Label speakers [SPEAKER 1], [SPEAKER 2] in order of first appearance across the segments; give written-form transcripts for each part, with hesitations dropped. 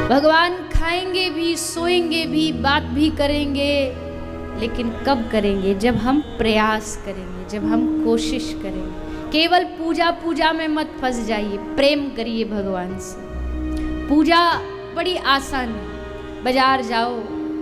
[SPEAKER 1] भगवान खाएंगे भी, सोएंगे भी, बात भी करेंगे, लेकिन कब करेंगे? जब हम प्रयास करेंगे, जब हम कोशिश करेंगे। केवल पूजा पूजा में मत फंस जाइए, प्रेम करिए भगवान से। पूजा बड़ी आसान है। बाजार जाओ,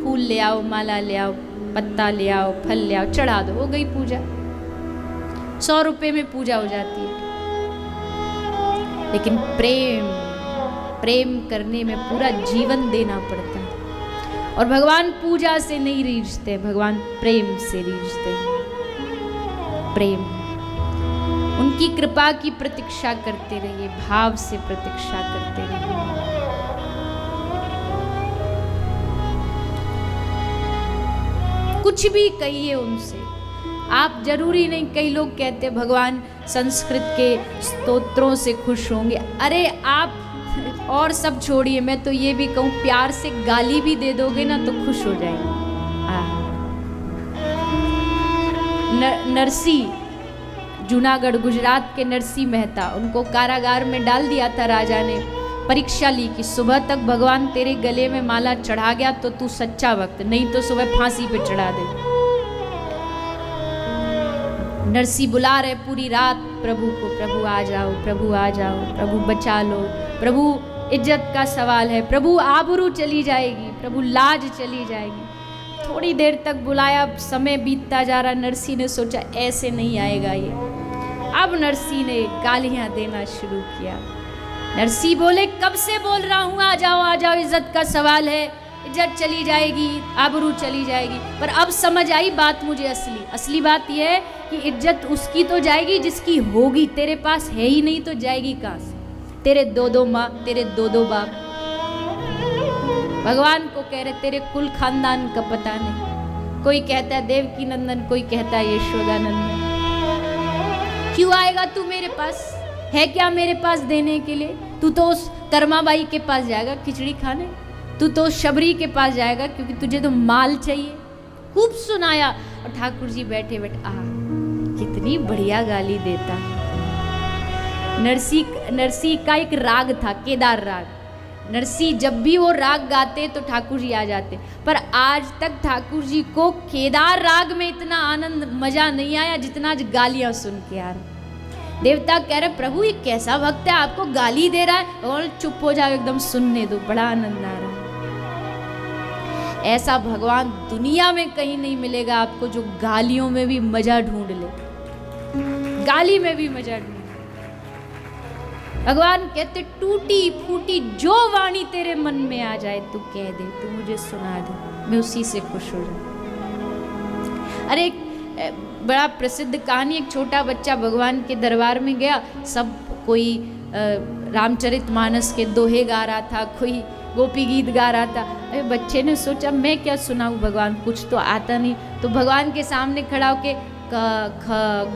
[SPEAKER 1] फूल ले आओ, माला ले आओ, पत्ता ले आओ, फल ले आओ, चढ़ा दो, हो गई पूजा। 100 रुपए में पूजा हो जाती है। लेकिन प्रेम करने में पूरा जीवन देना पड़ता है। और भगवान पूजा से नहीं रीझते, भगवान प्रेम से रीझते हैं। प्रेम, उनकी कृपा की प्रतीक्षा करते रहिए, भाव से प्रतीक्षा करते रहिए। कुछ भी कहिए उनसे, आप जरूरी नहीं। कई लोग कहते भगवान संस्कृत के स्तोत्रों से खुश होंगे। अरे आप और सब छोड़िए, मैं तो ये भी कहूँ, प्यार से गाली भी दे दोगे ना तो खुश हो जाएंगे। नरसिंह, जूनागढ़ गुजरात के नरसिंह मेहता, उनको कारागार में डाल दिया था राजा ने। परीक्षा ली कि सुबह तक भगवान तेरे गले में माला चढ़ा गया तो तू सच्चा भक्त, नहीं तो सुबह फांसी पे चढ़ा दे। नरसिंह बुला रहे पूरी रात प्रभु को, प्रभु आ जाओ, प्रभु आ जाओ, प्रभु बचा लो, प्रभु इज्जत का सवाल है, प्रभु आबरू चली जाएगी, प्रभु लाज चली जाएगी। थोड़ी देर तक बुलाया, समय बीतता जा रहा। नरसिंह ने सोचा ऐसे नहीं आएगा ये। अब नरसिंह ने गालियां देना शुरू किया। नरसिंह बोले कब से बोल रहा हूँ आ जाओ आ जाओ, इज्जत का सवाल है, इज्जत चली जाएगी, आबरू चली जाएगी। पर अब समझ आई बात मुझे, असली बात यह है कि इज्जत उसकी तो जाएगी जिसकी होगी, तेरे पास है ही नहीं तो जाएगी कहाँ से? तेरे दो माँ, तेरे दो बाप। भगवान को कह रहे तेरे कुल खानदान का पता नहीं। कोई कहता है देवकी नंदन, कोई कहता है यशोदा नंदन। क्यों आएगा तू मेरे पास? है क्या मेरे पास देने के लिए? तू तो उस कर्माबाई के पास जाएगा खिचड़ी खाने, तू तो शबरी के पास जाएगा क्योंकि तुझे तो माल चाहिए। खूब सुनाया। और ठाकुर जी बैठे बैठे कितनी बढ़िया गाली देता। नरसिंह का एक राग था, केदार राग। नरसिंह जब भी वो राग गाते तो ठाकुर जी आ जाते। पर आज तक ठाकुर जी को केदार राग में इतना आनंद मजा नहीं आया जितना आज गालियां सुन के आ रहा। देवता कह रहे प्रभु ये कैसा भक्त है, आपको गाली दे रहा है। और चुप हो जाओ, एकदम सुनने दो, बड़ा आनंद आ रहा है। ऐसा भगवान दुनिया में कहीं नहीं मिलेगा आपको जो गालियों में भी मजा ढूंढ ले, गाली में भी मजा ढूंढ। भगवान कहते टूटी फूटी जो वाणी तेरे मन में आ जाए तू कह दे, तू मुझे सुना दे, मैं उसी से खुश हो जाऊं। अरे बड़ा प्रसिद्ध कहानी, एक छोटा बच्चा भगवान के दरबार में गया। सब कोई रामचरितमानस के दोहे गा रहा था, कोई गोपी गीत गा रहा था। अरे बच्चे ने सोचा मैं क्या सुनाऊं भगवान, कुछ तो आता नहीं। तो भगवान के सामने खड़ा होके क ख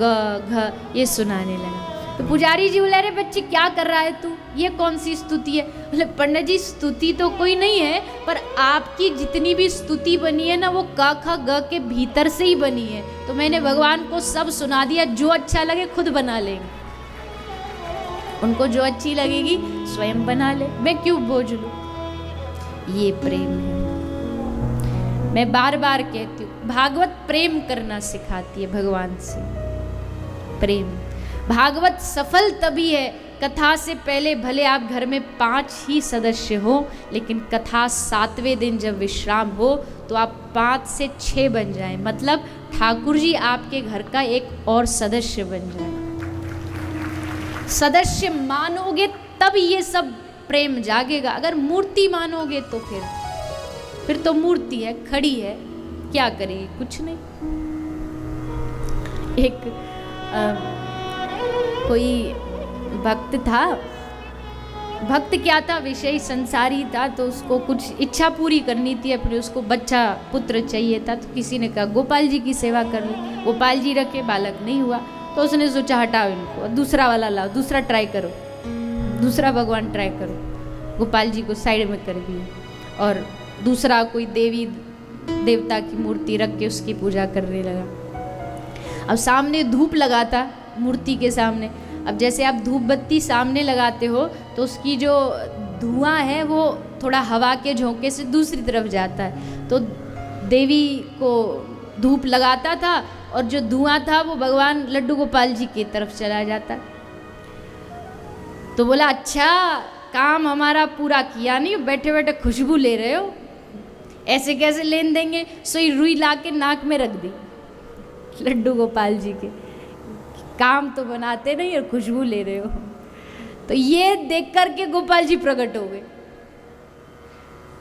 [SPEAKER 1] ग घ ये सुनाने लगा। तो पुजारी जी बोले अरे बच्चे क्या कर रहा है तू, ये कौन सी स्तुति है? बोले पंडित जी स्तुति तो कोई नहीं है, पर आपकी जितनी भी स्तुति बनी है ना वो क ख ग के भीतर से ही बनी है। तो मैंने भगवान को सब सुना दिया, जो अच्छा लगे खुद बना लेंगे, उनको जो अच्छी लगेगी स्वयं बना ले, मैं क्यों बोझ लूं। ये प्रेम है। मैं बार बार कहती हूँ भागवत प्रेम करना सिखाती है भगवान से। प्रेम भागवत सफल तभी है, कथा से पहले भले आप घर में 5 ही सदस्य हो, लेकिन कथा 7वें दिन जब विश्राम हो तो आप 5 से 6 बन जाएं, मतलब ठाकुर जी आपके घर का एक और सदस्य बन जाए। सदस्य मानोगे तब ये सब प्रेम जागेगा। अगर मूर्ति मानोगे तो फिर तो मूर्ति है, खड़ी है, क्या करेगी? कुछ नहीं। एक कोई भक्त था, भक्त क्या था, विषय संसारी था। तो उसको कुछ इच्छा पूरी करनी थी अपनी, उसको बच्चा पुत्र चाहिए था। तो किसी ने कहा गोपाल जी की सेवा कर लो। गोपाल जी रखे, बालक नहीं हुआ। तो उसने सोचा हटाओ इनको, दूसरा वाला लाओ, दूसरा ट्राई करो, दूसरा भगवान ट्राई करो। गोपाल जी को साइड में कर दिया और दूसरा कोई देवी देवता की मूर्ति रख के उसकी पूजा करने लगा। अब सामने धूप लगाता मूर्ति के सामने। अब जैसे आप धूप बत्ती सामने लगाते हो तो उसकी जो धुआं है वो थोड़ा हवा के झोंके से दूसरी तरफ जाता है, तो देवी को धूप लगाता था और जो धुआं था वो भगवान लड्डू गोपाल जी की तरफ चला जाता। तो बोला अच्छा काम हमारा पूरा किया नहीं, बैठे बैठे खुशबू ले रहे हो, ऐसे कैसे लेन देंगे। सोई रुई ला के नाक में रख दी लड्डू गोपाल जी के, काम तो बनाते नहीं और खुशबू ले रहे हो। तो ये देख कर के गोपाल जी प्रकट हो गए,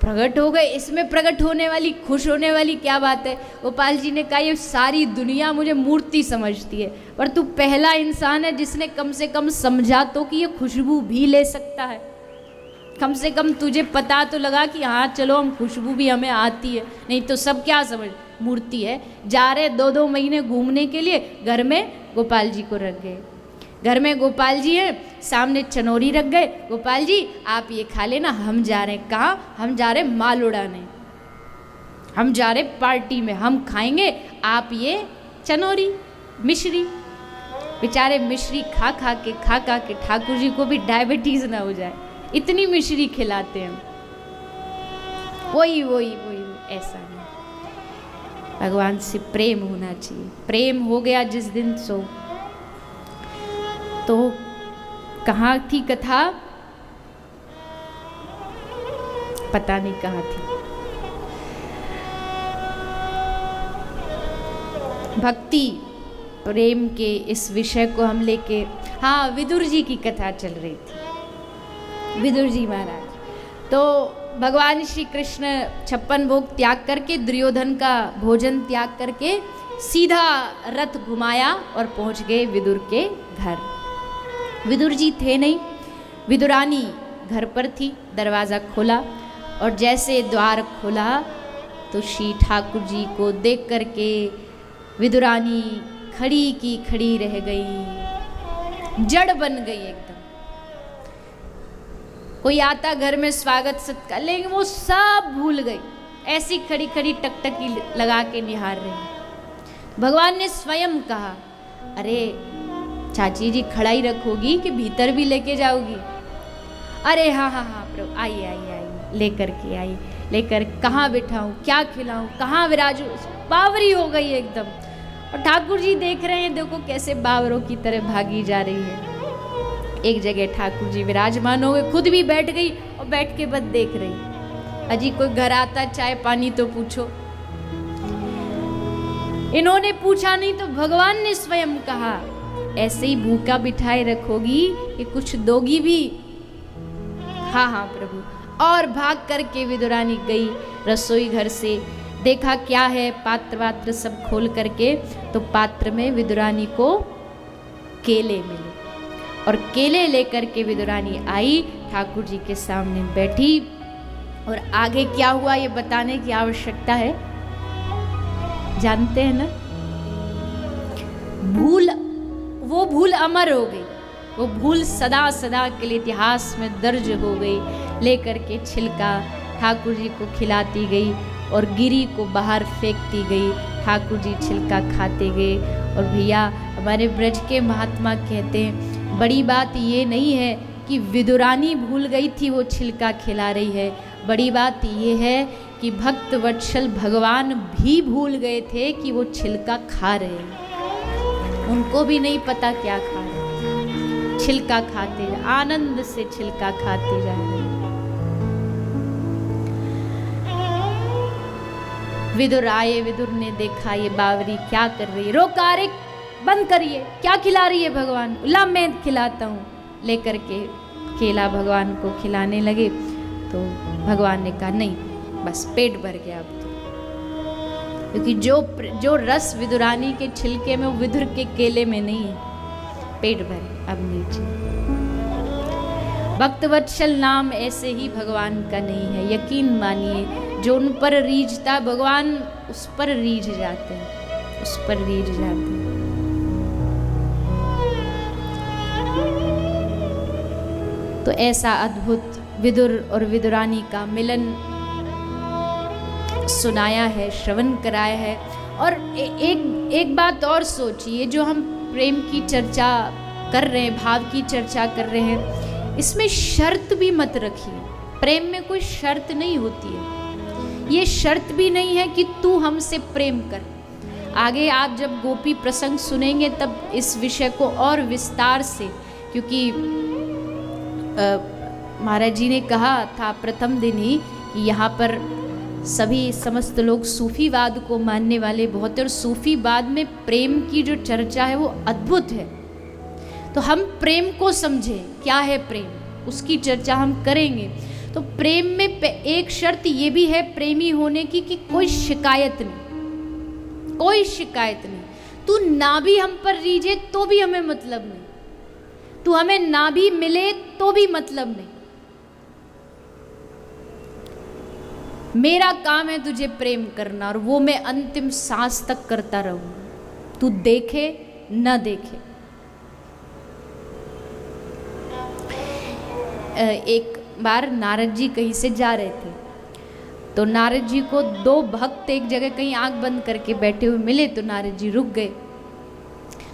[SPEAKER 1] प्रकट हो गए। इसमें प्रकट होने वाली, खुश होने वाली क्या बात है। गोपाल जी ने कहा ये सारी दुनिया मुझे मूर्ति समझती है, पर तू पहला इंसान है जिसने कम से कम समझा तो कि ये खुशबू भी ले सकता है। कम से कम तुझे पता तो लगा कि हाँ चलो हम खुशबू भी हमें आती है, नहीं तो सब क्या समझ मूर्ति है। जा रहे 2-2 महीने घूमने के लिए, घर में गोपाल जी को रख गए। घर में गोपाल जी हैं, सामने चनोरी रख गए, गोपाल जी आप ये खा लेना, हम जा रहे हैं। कहाँ? हम जा रहे माल उड़ाने, हम जा रहे पार्टी में, हम खाएंगे, आप ये चनोरी मिश्री। बेचारे मिश्री खा खा के ठाकुर जी को भी डायबिटीज ना हो जाए, इतनी मिश्री खिलाते हैं। वही ऐसा नहीं, भगवान से प्रेम होना चाहिए। प्रेम हो गया जिस दिन सो। तो कहाँ थी कथा, पता नहीं कहाँ थी। भक्ति प्रेम के इस विषय को हम लेके, हाँ विदुर जी की कथा चल रही थी। विदुर जी महाराज तो भगवान श्री कृष्ण 56 भोग त्याग करके, दुर्योधन का भोजन त्याग करके सीधा रथ घुमाया और पहुंच गए विदुर के घर। विदुर जी थे नहीं, विदुरानी घर पर थी। दरवाज़ा खोला और जैसे द्वार खोला तो श्री ठाकुर जी को देख करके विदुरानी खड़ी की खड़ी रह गई, जड़ बन गई एकदम। कोई आता घर में स्वागत सत्कार, लेकिन वो सब भूल गई, ऐसी खड़ी खड़ी टकटकी लगा के निहार रही। भगवान ने स्वयं कहा, अरे चाची जी खड़ा ही रखोगी कि भीतर भी लेके जाओगी? अरे हाँ प्रभु, आइए लेकर के आई, लेकर कहाँ बिठाऊं, क्या खिलाऊं, कहाँ विराजू। बावरी हो गई एकदम। और ठाकुर जी देख रहे हैं, देखो कैसे बावरों की तरह भागी जा रही है। एक जगह ठाकुर जी विराजमान हो गए, खुद भी बैठ गई और बैठ के बस देख रही। अजी कोई घर आता चाय पानी तो पूछो। इन्होंने पूछा नहीं तो भगवान ने स्वयं कहा, ऐसे ही भूखा बिठाए रखोगी कि कुछ दोगी भी? हाँ प्रभु। और भाग करके विदुरानी गई रसोई घर से, देखा क्या है, पात्र वात्र सब खोल करके, तो पात्र में विदुरानी को केले मिले और केले लेकर के विदुरानी आई, ठाकुर जी के सामने बैठी। और आगे क्या हुआ ये बताने की आवश्यकता है, जानते हैं ना? वो भूल अमर हो गई, वो भूल सदा सदा के लिए इतिहास में दर्ज हो गई। लेकर के छिलका ठाकुर जी को खिलाती गई और गिरी को बाहर फेंकती गई। ठाकुर जी छिलका खाते गए। और भैया हमारे ब्रज के महात्मा कहते हैं, बड़ी बात ये नहीं है कि विदुरानी भूल गई थी वो छिलका खिला रही है, बड़ी बात ये है कि भक्त वत्सल भगवान भी भूल गए थे कि वो छिलका खा रहे हैं। उनको भी नहीं पता क्या खा रहे, छिलका खाते, आनंद से छिलका खाते जा रहे। विदुर आए, विदुर ने देखा ये बावरी क्या कर रही है, रोका, अरे बंद करिए, क्या खिला रही है भगवान? ला मैं खिलाता हूँ। लेकर के केला भगवान को खिलाने लगे तो भगवान ने कहा नहीं, बस पेट भर गया अब तो। क्योंकि जो रस विदुरानी के छिलके में, वो विदुर के केले में नहीं है। पेट भर अब नीचे। भक्तवत्सल नाम ऐसे ही भगवान का नहीं है, यकीन मानिए। जो उन पर रीझता भगवान उस पर रीझ जाते हैं, उस पर रीझ जाते हैं। तो ऐसा अद्भुत विदुर और विदुरानी का मिलन सुनाया है, श्रवण कराया है। और एक बात और सोचिए, जो हम प्रेम की चर्चा कर रहे हैं, भाव की चर्चा कर रहे हैं, इसमें शर्त भी मत रखिए। प्रेम में कोई शर्त नहीं होती है। ये शर्त भी नहीं है कि तू हमसे प्रेम कर। आगे आप जब गोपी प्रसंग सुनेंगे तब इस विषय को और विस्तार से, क्योंकि महाराज जी ने कहा था प्रथम दिन ही कि यहाँ पर सभी समस्त लोग सूफीवाद को मानने वाले बहुत हैं, और सूफीवाद में प्रेम की जो चर्चा है वो अद्भुत है। तो हम प्रेम को समझें, क्या है प्रेम, उसकी चर्चा हम करेंगे। तो प्रेम में एक शर्त ये भी है प्रेमी होने की कि कोई शिकायत नहीं, कोई शिकायत नहीं। तू ना भी हम पर रीझे तो भी हमें मतलब नहीं, तू हमें ना भी मिले तो भी मतलब नहीं। मेरा काम है तुझे प्रेम करना, और वो मैं अंतिम सांस तक करता रहूं, तू देखे न देखे। एक बार नारद जी कहीं से जा रहे थे, तो नारद जी को दो भक्त एक जगह कहीं आंख बंद करके बैठे हुए मिले, तो नारद जी रुक गए।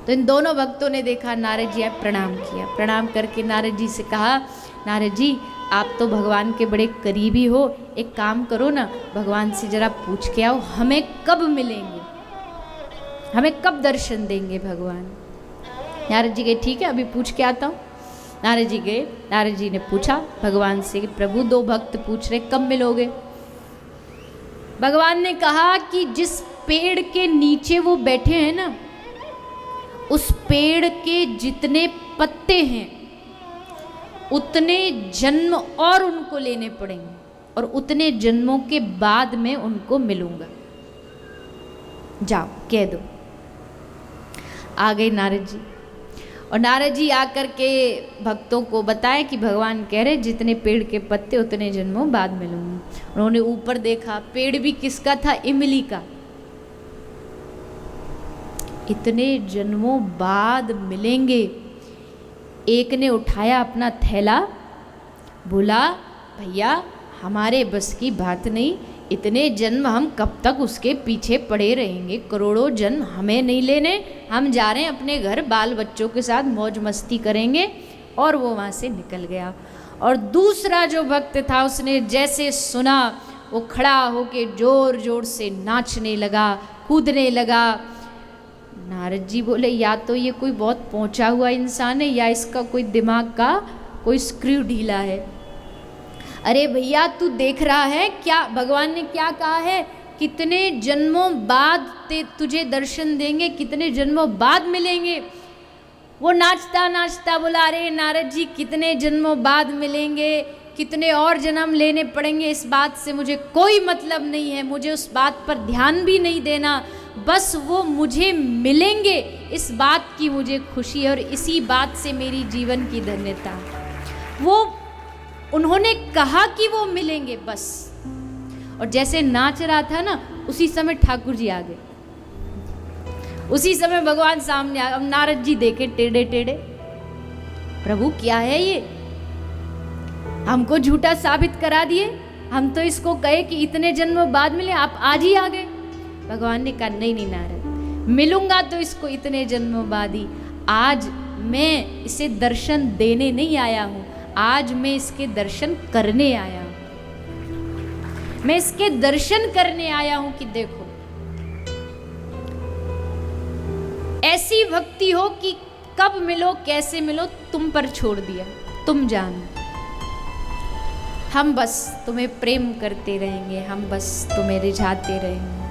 [SPEAKER 1] तो इन दोनों भक्तों ने देखा नारद जी, आप प्रणाम किया। प्रणाम करके नारद जी से कहा, नारद जी आप तो भगवान के बड़े करीबी हो, एक काम करो ना, भगवान से जरा पूछ के आओ हमें कब मिलेंगे, हमें कब दर्शन देंगे भगवान। नारद जी कहे ठीक है, अभी पूछ के आता हूँ। नारद जी गए, नारद जी ने पूछा भगवान से कि प्रभु दो भक्त पूछ रहे कब मिलोगे। भगवान ने कहा कि जिस पेड़ के नीचे वो बैठे हैं ना, उस पेड़ के जितने पत्ते हैं उतने जन्म और उनको लेने पड़ेंगे, और उतने जन्मों के बाद में उनको मिलूंगा, जाओ कह दो। आ गए नारद जी, और नारद जी आकर के भक्तों को बताया कि भगवान कह रहे जितने पेड़ के पत्ते उतने जन्मों बाद मिलूंगा। उन्होंने ऊपर देखा, पेड़ भी किसका था, इमली का। इतने जन्मों बाद मिलेंगे। एक ने उठाया अपना थैला, बोला भैया हमारे बस की बात नहीं, इतने जन्म हम कब तक उसके पीछे पड़े रहेंगे, करोड़ों जन्म हमें नहीं लेने, हम जा रहे हैं अपने घर बाल बच्चों के साथ मौज मस्ती करेंगे। और वो वहाँ से निकल गया। और दूसरा जो भक्त था उसने जैसे सुना वो खड़ा होके जोर जोर से नाचने लगा, कूदने लगा। नारद जी बोले या तो ये कोई बहुत पहुंचा हुआ इंसान है या इसका कोई दिमाग का कोई स्क्रू ढीला है। अरे भैया तू देख रहा है क्या भगवान ने क्या कहा है, कितने जन्मों बाद तुझे दर्शन देंगे, कितने जन्मों बाद मिलेंगे। वो नाचता नाचता बोला अरे नारद जी कितने जन्मों बाद मिलेंगे, कितने और जन्म लेने पड़ेंगे, इस बात से मुझे कोई मतलब नहीं है, मुझे उस बात पर ध्यान भी नहीं देना, बस वो मुझे मिलेंगे इस बात की मुझे खुशी है और इसी बात से मेरी जीवन की धन्यता। वो उन्होंने कहा कि वो मिलेंगे बस। और जैसे नाच रहा था ना उसी समय ठाकुर जी आ गए, उसी समय भगवान सामने आ। अब नारद जी देखे टेढ़े टेढ़े, प्रभु क्या है ये, हमको झूठा साबित करा दिए, हम तो इसको कहे कि इतने जन्मों बाद मिले, आप आज ही आ गए। भगवान ने कहा नहीं नहीं नारद, मिलूंगा तो इसको इतने जन्मों बाद ही। आज मैं इसे दर्शन देने नहीं आया हूं, आज मैं इसके दर्शन करने आया हूं, मैं इसके दर्शन करने आया हूं कि देखो ऐसी भक्ति हो कि कब मिलो कैसे मिलो तुम पर छोड़ दिया, तुम जानो, हम बस तुम्हें प्रेम करते रहेंगे, हम बस तुम्हें रिझाते रहेंगे।